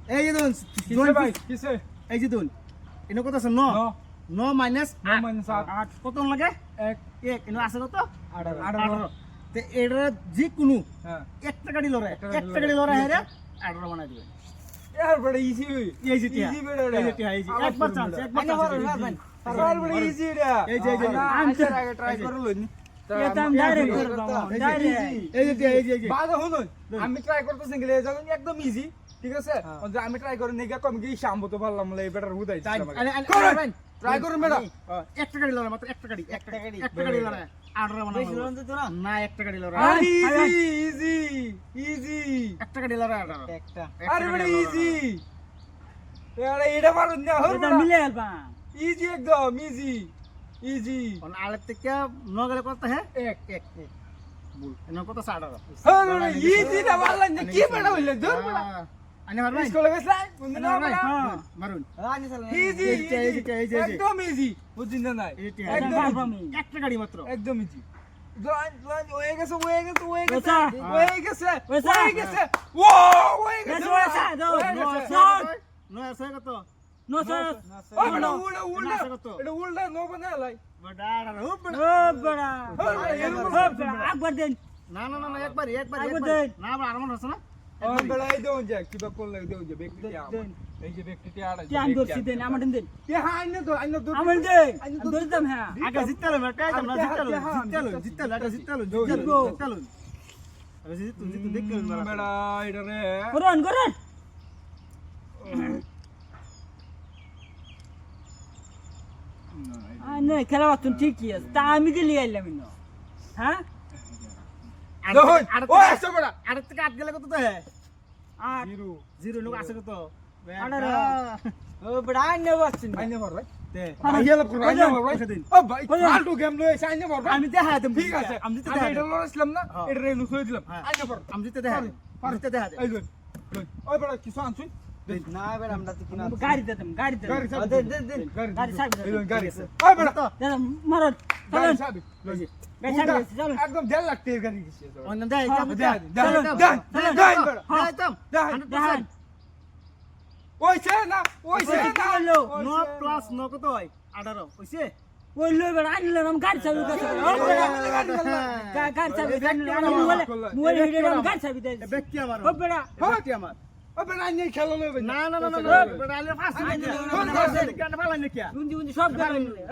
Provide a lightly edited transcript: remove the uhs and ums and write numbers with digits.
এই যে দুন কিসে ভাই কিসে এই যে দুন এনে কত আছে 9 9 মাইনাস 8 কত লাগে 1 1 এনে আছে কত 18 18 তে এটার যে কোনো হ্যাঁ 1 টাকা দিল রে 1 টাকা দিল রে হেরে 18 বানাই দিবেন यार बड़ा इजी এই যে টিয়া इजी बेटा এই যে টিয়া এই যে একবার চান্স একবার চান্স यार बड़ा इजी रे এই যে आंसर आगे ट्राई कर लो नी एकदम डायरेक्ट कर दो डायरेक्ट এই যে টিয়া এই যে বাদা শুনো আমি ট্রাই করতে সিঙ্গেলে যাবেন একদম ইজি ঠিক আছে আমি ট্রাই করে নেগা কম কি শাম্বো তো পারলাম লে বেটার হুদাই ট্রাই করুন বেটা 1 টাকা দিল রে মাত্র 1 টাকা দি 1 টাকা দিল রে 18 বানাই বেশি লোন তো না না 1 টাকা দিল রে ইজি ইজি ইজি 1 টাকা দিল রে 18 একটা আরে বড় ইজি আরে এটা পারুন না এটা মিলে আলবা ইজি একদম ইজি ইজি और आले तक क्या नौ गले करता है এক एक बोल नो को तो 18 আরে ইজি না বললেন না কি বেটা হইলে দূর বেটা আনে মার ভাই স্কুলে গেছলাই কোন না বেটা মারুন রানি সালা ইজি একদম ইজি বুঝিন না নাই একদম একটা গাড়ি মাত্র একদম ইজি লান হয়ে গেছে ওসা ও হয়ে গেছে ওসা দো নো আছে কত নো স্যার ও বড় উল্টা এটা উল্টা নো বানালাই বড়া ও বড়া একবার দেন না না না একবার না আরাম আছে না ও বড় এই দেন যা কিবা করলে দেন যে ব্যক্তি এই যে ব্যক্তিটি আড়া কি আম দর্শি দেন আমার দেন কে হ্যাঁ আইনে তো আমার দেন আমি দর্শতাম হ্যাঁ আগে জিততালো মেটা না জিততালো আগে জিততালো আরে জিতু দেখো বেড়া এটা রে করুন না খেলা বাতুন ঠিকই আছে তা আমি দিলি আইলাম ইনো হ্যাঁ ও আসো বেড়া আর থেকে আট গেলে কত তো হে আর জিরো লোক আছে কত ও বড়া নে বাসছেন আইনে পড় ভাই তে আইয়া লাভ করো আইনে পড় ভাই ও ভাই ফালতু গেম লয়ে আইনে পড় আমি দেখা দেব ঠিক আছে আমি এটা লড়ছিলাম না এটা রেলু থই দিলাম আইনে পড় আমি জিতে দেখা দে এই লই ওই বড় কিছু আনছুই না বেড়া আমরা তো কিনা গাড়ি দিতাম গাড়ি দেন গাড়ি সাবি গাড়ি ওই বড় দাদা মারো গাড়ি সাবি গাড়ি সাবি চলো একদম 1.5 লাখ টাকার গাড়ি গেছে অন্য দেয় দেন ওইছে না নো প্লাস নো কত হয় 18 কইছে ওই লই বেড়া আনলে নাম গাড়ি সাবি কাছে ও বেড়া গাড়ি সাবি মোবাইল হিডে গাড়ি সাবি দে ব্যক্তি আমার ও বেড়া ব্যক্তি আমার ও বেড়া আইনে খেলা লইবে না বেটা আলে ফাঁসি না কেন ফালাইনে কি উন্দি সব গাড়ি